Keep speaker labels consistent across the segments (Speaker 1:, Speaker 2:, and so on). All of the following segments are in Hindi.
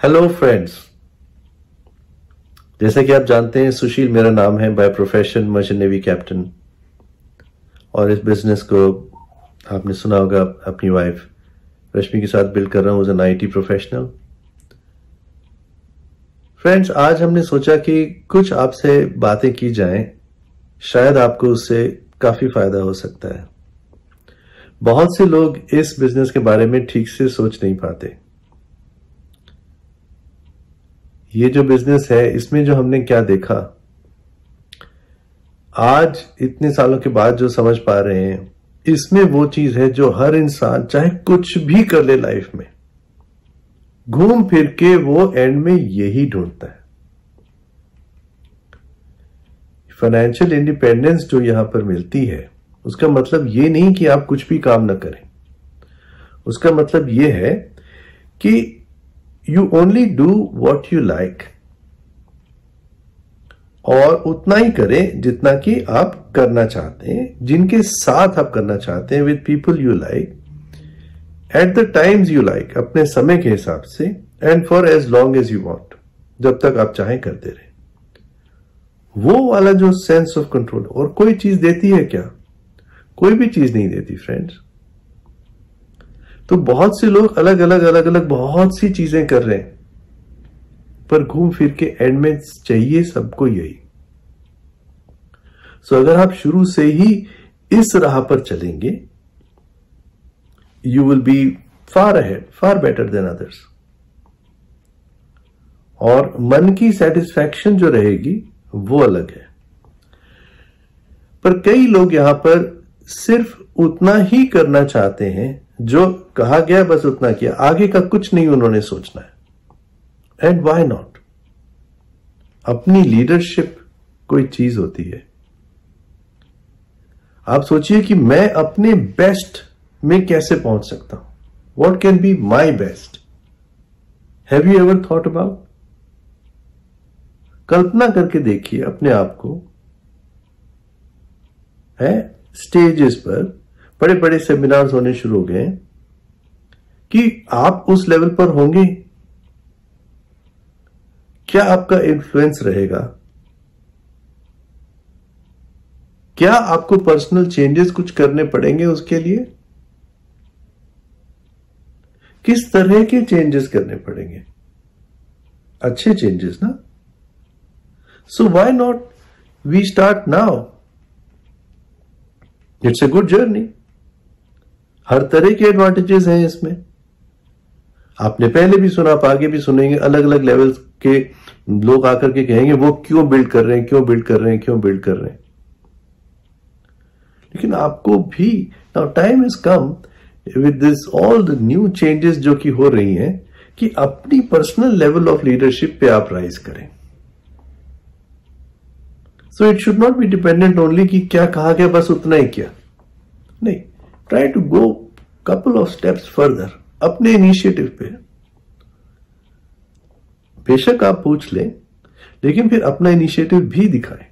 Speaker 1: हेलो फ्रेंड्स, जैसे कि आप जानते हैं सुशील मेरा नाम है। By profession merchant navy captain. और इस बिजनेस को आपने सुना होगा अपनी वाइफ रश्मि के साथ बिल्ड कर रहा हूँ as an IT professional. Friends, आज हमने सोचा कि कुछ आपसे बातें की जाएं, शायद आपको उससे काफी फायदा हो सकता है। बहुत से लोग इस बिजनेस के बारे में ठीक से सोच नहीं पाते। ये जो बिजनेस है, इसमें जो हमने क्या देखा, आज इतने सालों के बाद जो समझ पा रहे हैं, इसमें वो चीज है जो हर इंसान चाहे कुछ भी कर ले लाइफ में, घूम फिर के वो एंड में यही ढूंढता है। फाइनेंशियल इंडिपेंडेंस जो यहां पर मिलती है, उसका मतलब ये नहीं कि आप कुछ भी काम ना करें। उसका मतलब ये है कि you only do what you like, और उतना ही करें जितना कि आप करना चाहते हैं, जिनके साथ आप करना चाहते हैं, with people you like, at the times you like, अपने समय के हिसाब से, and for as long as you want, जब तक आप चाहें करते रहे। वो वाला जो सेंस ऑफ कंट्रोल और कोई चीज देती है क्या? कोई भी चीज नहीं देती फ्रेंड्स। तो बहुत से लोग अलग अलग बहुत सी चीजें कर रहे हैं, पर घूम फिर के एंड में चाहिए सबको यही। सो अगर आप शुरू से ही इस राह पर चलेंगे, you will be far ahead, far better than others. और मन की सेटिस्फैक्शन जो रहेगी वो अलग है। पर कई लोग यहां पर सिर्फ उतना ही करना चाहते हैं जो कहा गया, बस उतना किया, आगे का कुछ नहीं उन्होंने सोचना है। And why not? अपनी लीडरशिप कोई चीज होती है। आप सोचिए कि मैं अपने बेस्ट में कैसे पहुंच सकता हूं। What can be my best? Have you ever thought about? कल्पना करके देखिए अपने आप को, है स्टेजेस पर बड़े बड़े सेमिनार्स होने शुरू हो गए कि आप उस लेवल पर होंगे। क्या आपका इन्फ्लुएंस रहेगा? क्या आपको पर्सनल चेंजेस कुछ करने पड़ेंगे उसके लिए? किस तरह के चेंजेस करने पड़ेंगे? अच्छे चेंजेस ना। So why not we start now? It's a good journey. हर तरह के एडवांटेजेस हैं इसमें। आपने पहले भी सुना, आप आगे भी सुनेंगे। अलग अलग लेवल्स के लोग आकर के कहेंगे वो क्यों बिल्ड कर रहे हैं, क्यों बिल्ड कर रहे हैं, क्यों बिल्ड कर रहे हैं। लेकिन आपको भी now time is come with this all the new changes जो कि हो रही हैं, कि अपनी पर्सनल लेवल ऑफ लीडरशिप पे आप राइज करें। So it should not be dependent only कि क्या कहा गया बस उतना ही किया। नहीं, try to go couple of steps further अपने इनिशिएटिव पे। बेशक आप पूछ लें, लेकिन फिर अपना इनिशिएटिव भी दिखाएं।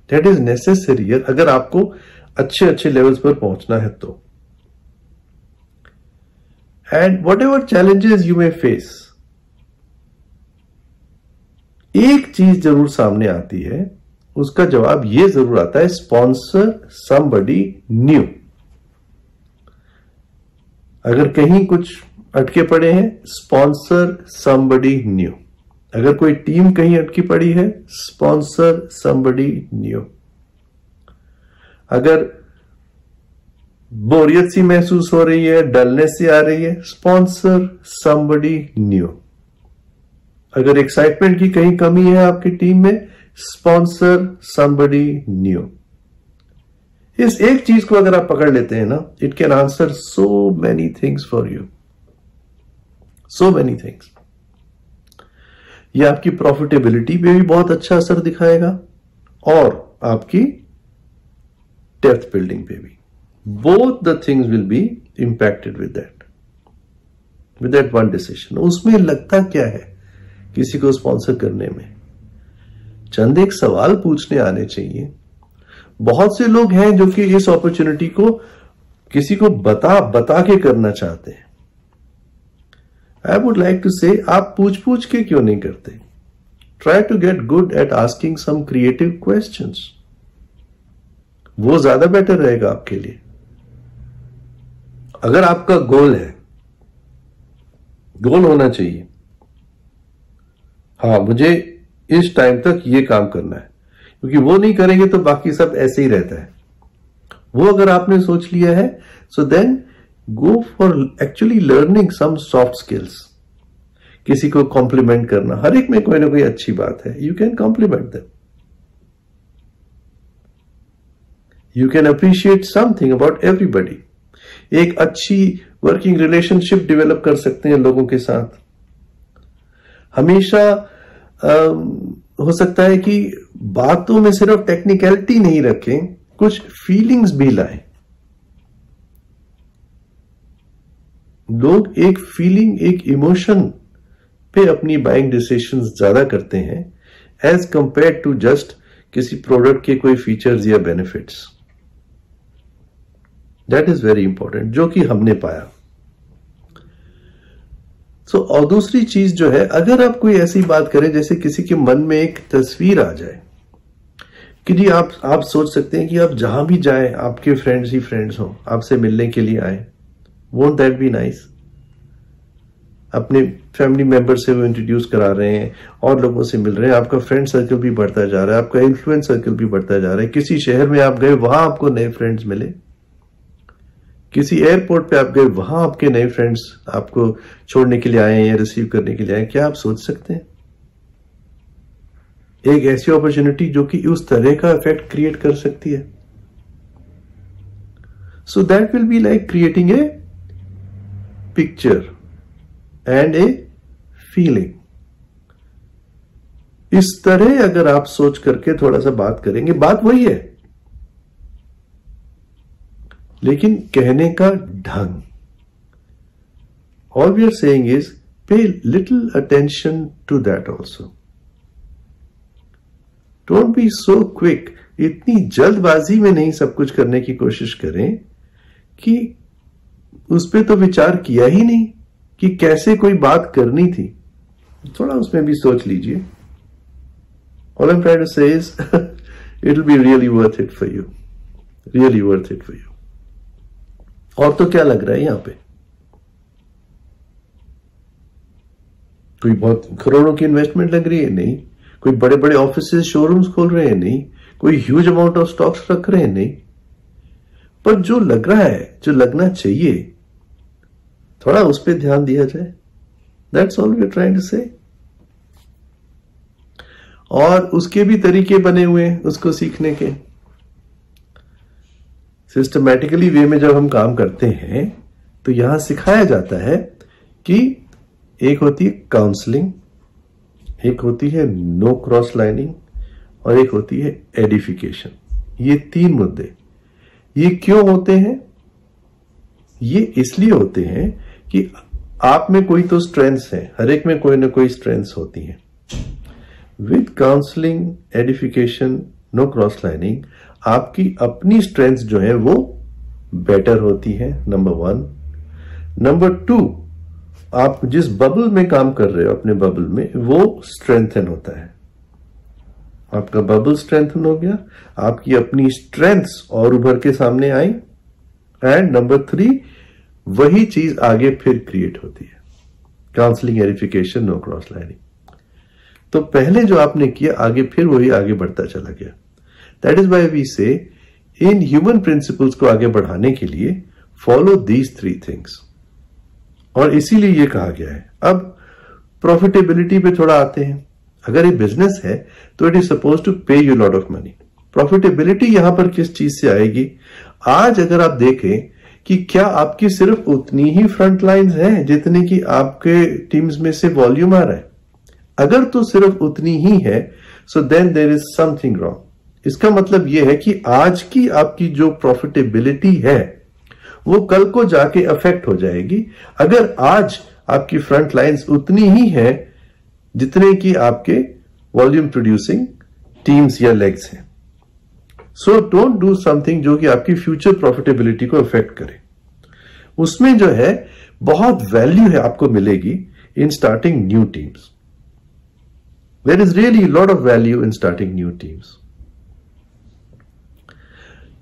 Speaker 1: दैट इज नेसेसरी अगर आपको अच्छे अच्छे लेवल्स पर पहुंचना है तो। And what ever challenges you may face, एक चीज जरूर सामने आती है, उसका जवाब यह जरूर आता है, स्पॉन्सर समबडी न्यू। अगर कहीं कुछ अटके पड़े हैं, स्पॉन्सर समबडी न्यू। अगर कोई टीम कहीं अटकी पड़ी है, स्पॉन्सर समबडी न्यू। अगर बोरियत सी महसूस हो रही है, डलनेस सी आ रही है, स्पॉन्सर समबडी न्यू। अगर एक्साइटमेंट की कहीं कमी है आपकी टीम में, स्पॉन्सर समबडी न्यू। इस एक चीज को अगर आप पकड़ लेते हैं ना, it can answer so many things for you, so many things. ये आपकी प्रॉफिटेबिलिटी पे भी बहुत अच्छा असर दिखाएगा और आपकी डेप्थ बिल्डिंग पे भी। Both the things will be impacted with that one decision. उसमें लगता क्या है किसी को स्पॉन्सर करने में? चंद एक सवाल पूछने आने चाहिए। बहुत से लोग हैं जो कि इस अपॉर्चुनिटी को किसी को बता के करना चाहते हैं। आई वुड लाइक टू से आप पूछ के क्यों नहीं करते? Try to get good at asking some creative questions, वो ज्यादा बेटर रहेगा आपके लिए। अगर आपका गोल है, गोल होना चाहिए, हाँ मुझे इस टाइम तक ये काम करना है, क्योंकि वो नहीं करेंगे तो बाकी सब ऐसे ही रहता है। वो अगर आपने सोच लिया है, so then go for actually learning some soft skills. किसी को कॉम्प्लीमेंट करना, हर एक में कोई ना कोई अच्छी बात है, you can compliment them, you can appreciate something about everybody. एक अच्छी वर्किंग रिलेशनशिप डेवलप कर सकते हैं लोगों के साथ। हमेशा हो सकता है कि बातों में सिर्फ टेक्निकलिटी नहीं रखें, कुछ फीलिंग्स भी लाएं। लोग एक फीलिंग, एक इमोशन पे अपनी बाइंग डिसीजंस ज्यादा करते हैं एज कंपेयर टू जस्ट किसी प्रोडक्ट के कोई फीचर्स या benefits. That is very important, जो कि हमने पाया। और दूसरी चीज जो है, अगर आप कोई ऐसी बात करें जैसे किसी के मन में एक तस्वीर आ जाए कि जी आप सोच सकते हैं कि आप जहां भी जाएं आपके फ्रेंड्स ही फ्रेंड्स हो, आपसे मिलने के लिए आए, वोंट दैट बी नाइस? अपने फैमिली मेंबर से वो इंट्रोड्यूस करा रहे हैं और लोगों से मिल रहे हैं, आपका फ्रेंड सर्कल भी बढ़ता जा रहा है, आपका इन्फ्लुएंस सर्कल भी बढ़ता जा रहा है। किसी शहर में आप गए, वहां आपको नए फ्रेंड्स मिले, किसी एयरपोर्ट पे आप गए, वहां आपके नए फ्रेंड्स आपको छोड़ने के लिए आए हैं या रिसीव करने के लिए आए। क्या आप सोच सकते हैं एक ऐसी अपॉर्चुनिटी जो कि उस तरह का इफेक्ट क्रिएट कर सकती है? So that will be like creating a picture and a feeling. इस तरह अगर आप सोच करके थोड़ा सा बात करेंगे, बात वही है लेकिन कहने का ढंग। All we are saying is pay little attention to that also. Don't be so quick. इतनी जल्दबाजी में नहीं सब कुछ करने की कोशिश करें कि उस पर तो विचार किया ही नहीं कि कैसे कोई बात करनी थी। थोड़ा उसमें भी सोच लीजिए। All I'm trying to say is it'll be really worth it for you. Really worth it for you. और तो क्या लग रहा है यहां पे? कोई बहुत करोड़ों की इन्वेस्टमेंट लग रही है? नहीं। कोई बड़े बड़े ऑफिसेज, शोरूम्स खोल रहे हैं? नहीं। कोई ह्यूज अमाउंट ऑफ स्टॉक्स रख रहे हैं? नहीं। पर जो लग रहा है, जो लगना चाहिए, थोड़ा उस पर ध्यान दिया जाए। That's all we're trying to say. और उसके भी तरीके बने हुए हैं उसको सीखने के। सिस्टमैटिकली वे में जब हम काम करते हैं तो यहां सिखाया जाता है कि एक होती है काउंसलिंग, एक होती है नो क्रॉस लाइनिंग और एक होती है एडिफिकेशन। ये तीन मुद्दे। ये क्यों होते हैं? ये इसलिए होते हैं कि आप में कोई तो स्ट्रेंथ्स हैं, हर एक में कोई ना कोई स्ट्रेंथ्स होती हैं। With counselling, edification, no cross lining, आपकी अपनी स्ट्रेंथ्स जो है वो बेटर होती है, नंबर 1। नंबर 2, आप जिस बबल में काम कर रहे हो, अपने बबल में, वो स्ट्रेंथन होता है। आपका बबल स्ट्रेंथन हो गया, आपकी अपनी स्ट्रेंथ्स और उभर के सामने आई। एंड नंबर 3, वही चीज आगे फिर क्रिएट होती है। Counselling, edification, no cross lining. तो पहले जो आपने किया, आगे फिर वही आगे बढ़ता चला गया। दैट इज वाई वी से इन ह्यूमन प्रिंसिपल्स को आगे बढ़ाने के लिए फॉलो दीज 3 थिंग्स। और इसीलिए ये कहा गया है। अब प्रॉफिटेबिलिटी पे थोड़ा आते हैं। अगर ये बिजनेस है तो इट इज सपोज टू पे you lot of money. Profitability यहां पर किस चीज से आएगी? आज अगर आप देखें कि क्या आपकी सिर्फ उतनी ही फ्रंट लाइन्स हैं जितनी कि आपके टीम्स में से वॉल्यूम आ रहा है? अगर तो सिर्फ उतनी ही है, so then there is something wrong. इसका मतलब यह है कि आज की आपकी जो प्रॉफिटेबिलिटी है वो कल को जाके अफेक्ट हो जाएगी अगर आज आपकी फ्रंट लाइन्स उतनी ही है जितने कि आपके वॉल्यूम प्रोड्यूसिंग टीम्स या लेग्स हैं। सो डोंट डू समथिंग जो कि आपकी फ्यूचर प्रॉफिटेबिलिटी को अफेक्ट करे। उसमें जो है बहुत वैल्यू है आपको मिलेगी in starting new teams. There is really a lot of value in starting new teams.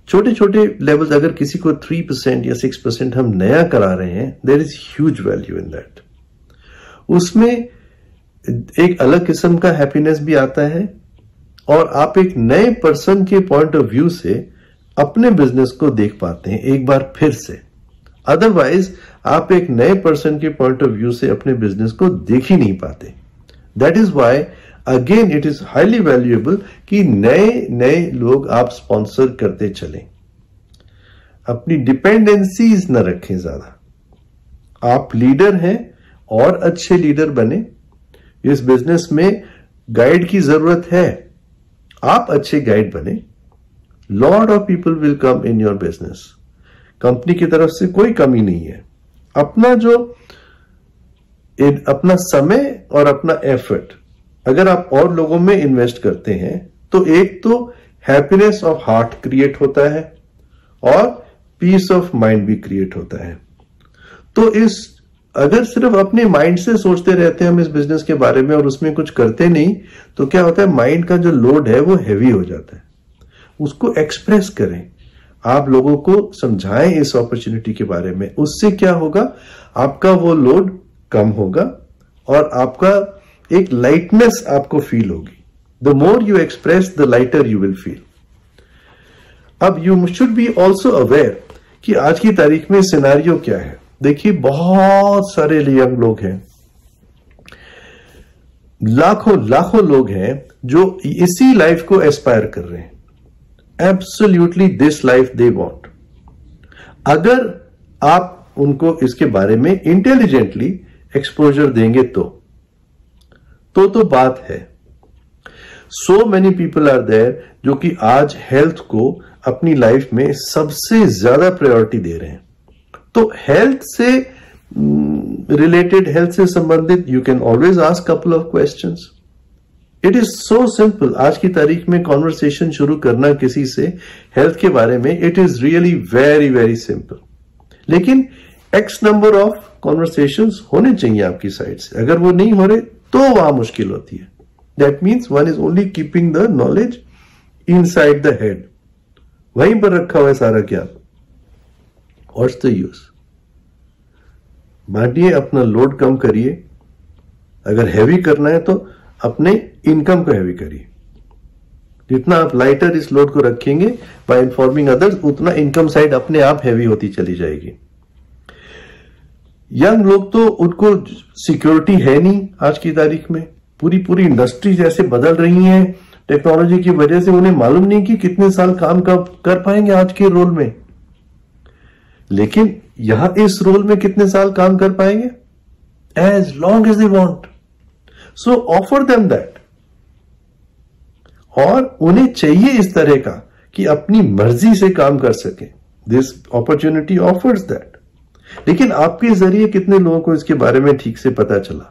Speaker 1: छोटे छोटे लेवल्स, अगर किसी को 3% या 6% हम नया करा रहे हैं, there is huge value in that. उसमें एक अलग किस्म का हैप्पीनेस भी आता है और आप एक नए पर्सन के पॉइंट ऑफ व्यू से अपने बिजनेस को देख पाते हैं एक बार फिर से. अदरवाइज आप एक नए पर्सन के पॉइंट ऑफ व्यू से अपने बिजनेस को देख ही नहीं पाते. That is why again it is highly valuable कि नए नए लोग आप स्पॉन्सर करते चलें. अपनी डिपेंडेंसीज न रखें ज्यादा. आप लीडर हैं और अच्छे लीडर बने. इस बिजनेस में गाइड की जरूरत है, आप अच्छे गाइड बने. Lot of people will come in your business. Company की तरफ से कोई कमी नहीं है. अपना समय और अपना एफर्ट अगर आप और लोगों में इन्वेस्ट करते हैं तो एक तो हैप्पीनेस ऑफ हार्ट क्रिएट होता है और पीस ऑफ माइंड भी क्रिएट होता है. तो अगर सिर्फ अपने माइंड से सोचते रहते हैं हम इस बिजनेस के बारे में और उसमें कुछ करते नहीं, तो क्या होता है, माइंड का जो लोड है वो हैवी हो जाता है. उसको एक्सप्रेस करें, आप लोगों को समझाएं इस अपॉर्चुनिटी के बारे में. उससे क्या होगा, आपका वो लोड कम होगा और आपका एक लाइटनेस आपको फील होगी. The more you express the lighter you will feel. अब you should be also aware कि आज की तारीख में सिनेरियो क्या है. देखिए, बहुत सारे यंग लोग हैं, लाखों लाखों लोग हैं जो इसी लाइफ को एस्पायर कर रहे हैं. Absolutely this life they want. अगर आप उनको इसके बारे में इंटेलिजेंटली एक्सपोजर देंगे तो बात है. So many people are there जो कि आज हेल्थ को अपनी लाइफ में सबसे ज्यादा प्रायोरिटी दे रहे हैं. तो हेल्थ से रिलेटेड, हेल्थ से संबंधित you can always ask couple of questions. It is so simple. आज की तारीख में कॉन्वर्सेशन शुरू करना किसी से हेल्थ के बारे में, it is really very very simple. लेकिन एक्स नंबर ऑफ कॉन्वर्सेशंस होने चाहिए आपकी साइड से. अगर वो नहीं हो रहे तो वहां मुश्किल होती है. That means one is only keeping the knowledge inside the head. वहीं पर रखा हुआ है सारा ज्ञान. What's the use. बांटिए, अपना लोड कम करिए. अगर हैवी करना है तो अपने इनकम को हैवी करिए. जितना आप लाइटर इस लोड को रखेंगे बाय इन्फॉर्मिंग अदर्स, उतना इनकम साइड अपने आप हैवी होती चली जाएगी. यंग लोग तो उनको सिक्योरिटी है नहीं आज की तारीख में. पूरी इंडस्ट्री जैसे बदल रही है टेक्नोलॉजी की वजह से, उन्हें मालूम नहीं कि कितने साल काम कर पाएंगे आज के रोल में. लेकिन यहां इस रोल में कितने साल काम कर पाएंगे, as long as they want. So offer them that. और उन्हें चाहिए इस तरह का कि अपनी मर्जी से काम कर सके. This opportunity offers that. लेकिन आपके जरिए कितने लोगों को इसके बारे में ठीक से पता चला.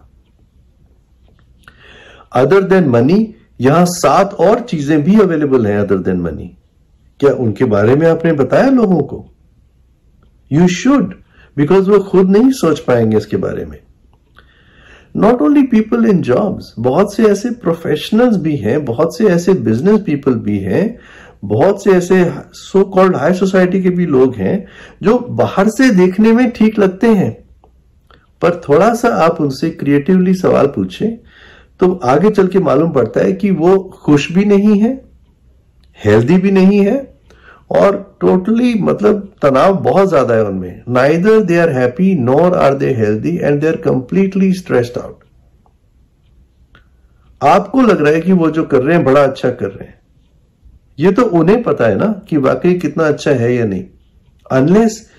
Speaker 1: अदर देन मनी, यहां 7 और चीजें भी अवेलेबल हैं अदर देन मनी. क्या उनके बारे में आपने बताया लोगों को? यू शुड, बिकॉज वो खुद नहीं सोच पाएंगे इसके बारे में. Not only people in jobs, बहुत से ऐसे प्रोफेशनल्स भी हैं, बहुत से ऐसे बिजनेस पीपल भी हैं, बहुत से ऐसे सो कॉल्ड हाई सोसाइटी के भी लोग हैं जो बाहर से देखने में ठीक लगते हैं, पर थोड़ा सा आप उनसे क्रिएटिवली सवाल पूछें तो आगे चल के मालूम पड़ता है कि वो खुश भी नहीं है, हेल्दी भी नहीं है और टोटली मतलब तनाव बहुत ज्यादा है उनमें. Neither they are happy nor are they healthy and they are completely stressed out. आपको लग रहा है कि वो जो कर रहे हैं बड़ा अच्छा कर रहे हैं. ये तो उन्हें पता है ना कि वाकई कितना अच्छा है या नहीं. अनलेस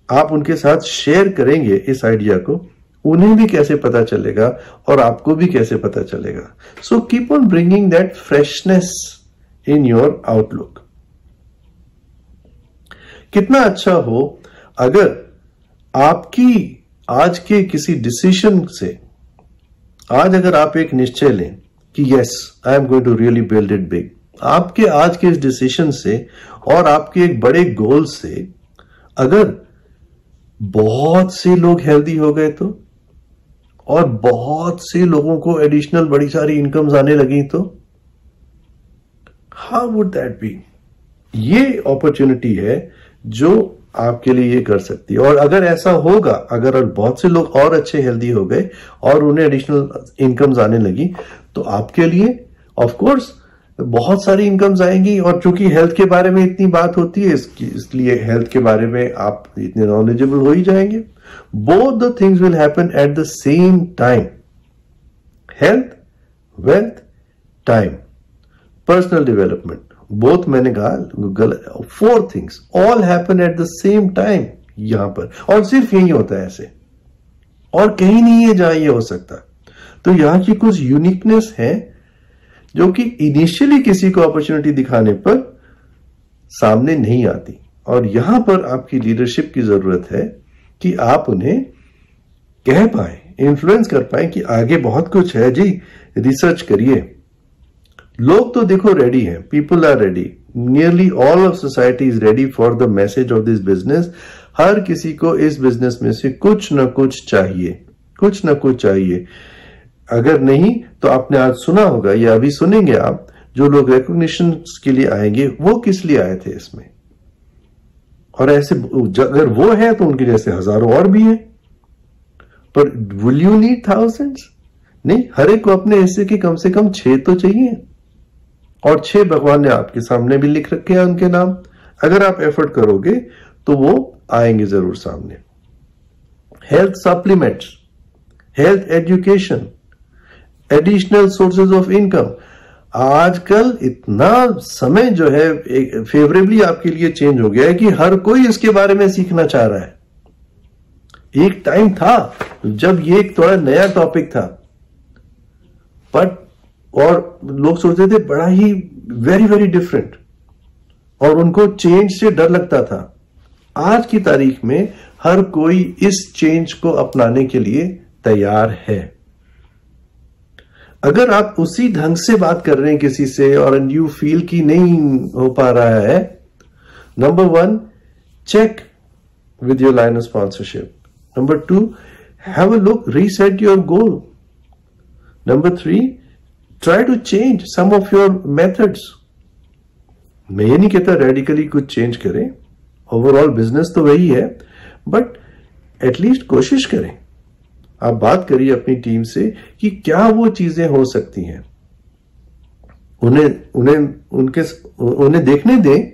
Speaker 1: आप उनके साथ शेयर करेंगे इस आइडिया को, उन्हें भी कैसे पता चलेगा और आपको भी कैसे पता चलेगा. So keep on bringing that freshness in your outlook. कितना अच्छा हो अगर आपकी आज के किसी डिसीजन से, आज अगर आप एक निश्चय लें कि yes I am going to really build it big, आपके आज के इस डिसीजन से और आपके एक बड़े गोल से अगर बहुत से लोग हेल्दी हो गए तो, और बहुत से लोगों को एडिशनल बड़ी सारी इनकम्स आने लगी, तो हाउ वुड दैट बी? ये अपॉर्चुनिटी है जो आपके लिए ये कर सकती है। और अगर ऐसा होगा, अगर बहुत से लोग और अच्छे हेल्दी हो गए और उन्हें एडिशनल इनकम्स आने लगी, तो आपके लिए ऑफ कोर्स बहुत सारी इनकम्स आएंगी। और चूंकि हेल्थ के बारे में इतनी बात होती है, इसलिए हेल्थ के बारे में आप इतने नॉलेजेबल हो ही जाएंगे। Both the things will happen at the same time, health, wealth, time, personal development, both मैंने कहा 4 things all happen at the same time यहां पर। और सिर्फ यही होता है ऐसे, और कहीं नहीं है जहां ये हो सकता। तो यहां की कुछ यूनिकनेस है जो कि इनिशियली किसी को अपॉर्चुनिटी दिखाने पर सामने नहीं आती। और यहां पर आपकी लीडरशिप की जरूरत है कि आप उन्हें कह पाए, इन्फ्लुएंस कर पाए कि आगे बहुत कुछ है जी, रिसर्च करिए। लोग तो देखो रेडी हैं, people are ready, nearly all of society is ready for the message of this business. हर किसी को इस बिजनेस में से कुछ ना कुछ चाहिए, कुछ ना कुछ चाहिए। अगर नहीं तो आपने आज सुना होगा या अभी सुनेंगे आप, जो लोग रिकॉग्निशन के लिए आएंगे वो किस लिए आए थे इसमें। और ऐसे अगर वो है तो उनके जैसे हजारों और भी हैं। पर विल यू नीड थाउजेंड्स? नहीं, हर एक को अपने हिस्से के कम से कम 6 तो चाहिए। और 6 भगवान ने आपके सामने भी लिख रखे हैं उनके नाम। अगर आप एफर्ट करोगे तो वो आएंगे जरूर सामने। Health supplements, health education, additional sources of income. आजकल इतना समय जो है फेवरेबली आपके लिए चेंज हो गया है कि हर कोई इसके बारे में सीखना चाह रहा है। एक टाइम था जब ये एक थोड़ा नया टॉपिक था, बट और लोग सोचते थे बड़ा ही वेरी वेरी डिफरेंट, और उनको चेंज से डर लगता था। आज की तारीख में हर कोई इस चेंज को अपनाने के लिए तैयार है। अगर आप उसी ढंग से बात कर रहे हैं किसी से और यू फील कि नहीं हो पा रहा है, number 1 check with your line of sponsorship. Number 2 have a look, reset your goal. Number 3 try to change some of your methods. मैं ये नहीं कहता रेडिकली कुछ चेंज करें, ओवरऑल बिजनेस तो वही है, बट एटलीस्ट कोशिश करें। आप बात करिए अपनी टीम से कि क्या वो चीजें हो सकती हैं। उन्हें देखने दें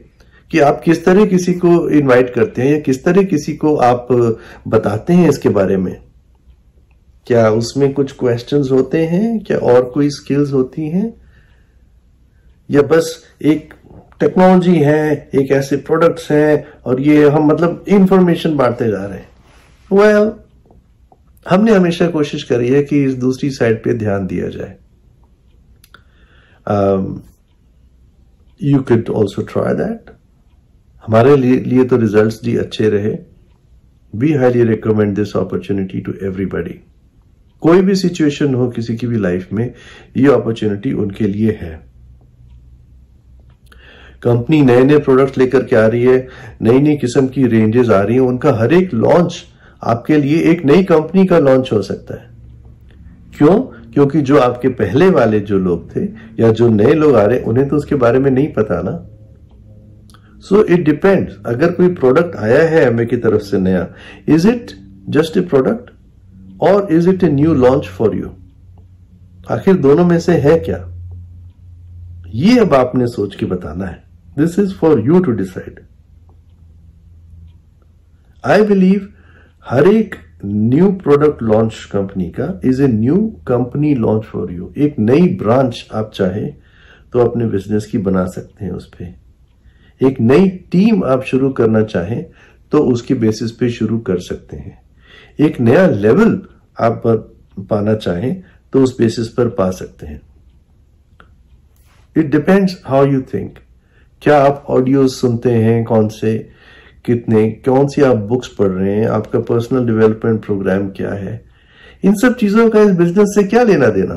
Speaker 1: कि आप किस तरह किसी को इनवाइट करते हैं या किस तरह किसी को आप बताते हैं इसके बारे में। क्या उसमें कुछ क्वेश्चंस होते हैं, क्या और कोई स्किल्स होती हैं, या बस एक टेक्नोलॉजी है, एक ऐसे प्रोडक्ट्स हैं और ये हम मतलब इंफॉर्मेशन बांटते जा रहे हैं। वेल, हमने हमेशा कोशिश करी है कि इस दूसरी साइड पे ध्यान दिया जाए। You can also try that. हमारे लिए तो रिजल्ट्स जी अच्छे रहे। We highly recommend this opportunity to everybody. कोई भी सिचुएशन हो किसी की भी लाइफ में, ये अपॉर्चुनिटी उनके लिए है। कंपनी नए नए प्रोडक्ट लेकर के आ रही है, नई नई किस्म की रेंजेस आ रही हैं, उनका हर एक लॉन्च आपके लिए एक नई कंपनी का लॉन्च हो सकता है। क्यों? क्योंकि जो आपके पहले वाले जो लोग थे या जो नए लोग आ रहे हैं, उन्हें तो उसके बारे में नहीं पता ना। So it depends. अगर कोई प्रोडक्ट आया है हमें की तरफ से नया, is it just a product और is it a new launch for you? आखिर दोनों में से है क्या? ये अब आपने सोच के बताना है। This is for you to decide. I believe हर एक न्यू प्रोडक्ट लॉन्च कंपनी का is a new company launch for you. एक नई ब्रांच आप चाहे तो अपने बिजनेस की बना सकते हैं उस पे। एक नई टीम आप शुरू करना चाहें तो उसके बेसिस पे शुरू कर सकते हैं। एक नया लेवल आप पाना चाहें तो उस बेसिस पर पा सकते हैं। It depends how you think. क्या आप ऑडियोज सुनते हैं, कौन से, कितने, कौन सी आप बुक्स पढ़ रहे हैं, आपका पर्सनल डेवलपमेंट प्रोग्राम क्या है, इन सब चीजों का इस बिजनेस से क्या लेना देना?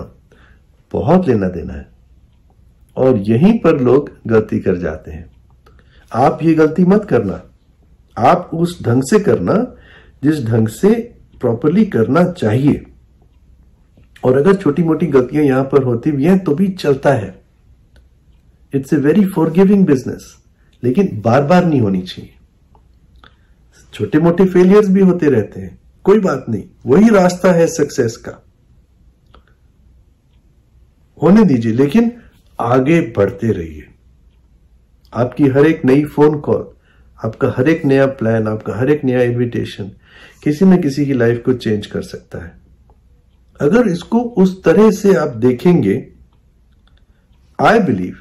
Speaker 1: बहुत लेना देना है। और यहीं पर लोग गलती कर जाते हैं। आप ये गलती मत करना। आप उस ढंग से करना जिस ढंग से प्रॉपरली करना चाहिए। और अगर छोटी मोटी गलतियां यहां पर होती भी हैं तो भी चलता है। It's a very forgiving business, लेकिन बार बार नहीं होनी चाहिए। छोटे मोटे फेलियर्स भी होते रहते हैं, कोई बात नहीं, वही रास्ता है सक्सेस का, होने दीजिए, लेकिन आगे बढ़ते रहिए। आपकी हर एक नई फोन कॉल, आपका हर एक नया प्लान, आपका हर एक नया इनविटेशन किसी न किसी की लाइफ को चेंज कर सकता है। अगर इसको उस तरह से आप देखेंगे, I believe,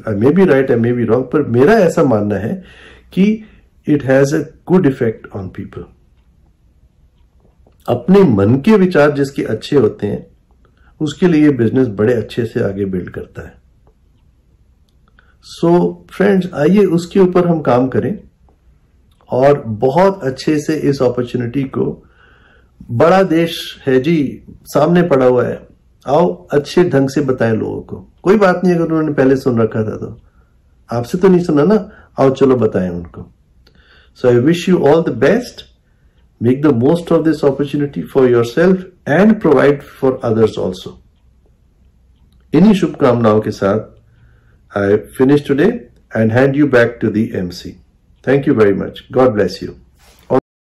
Speaker 1: I may be right, I may be wrong, पर मेरा ऐसा मानना है कि it has a good effect on people. अपने मन के विचार जिसके अच्छे होते हैं उसके लिए बिजनेस बड़े अच्छे से आगे बिल्ड करता है। सो फ्रेंड्स, आइए उसके ऊपर हम काम करें और बहुत अच्छे से इस अपॉर्चुनिटी को, बड़ा देश है जी, सामने पड़ा हुआ है, आओ अच्छे ढंग से बताएं लोगों को। कोई बात नहीं अगर उन्होंने पहले सुन रखा था तो, आपसे तो नहीं सुना ना, आओ चलो बताएं उनको। So I wish you all the best, make the most of this opportunity for yourself and provide for others also. इन्हीं शुभकामनाओं के साथ I finish today and hand you back to the MC. Thank you very much. God bless you.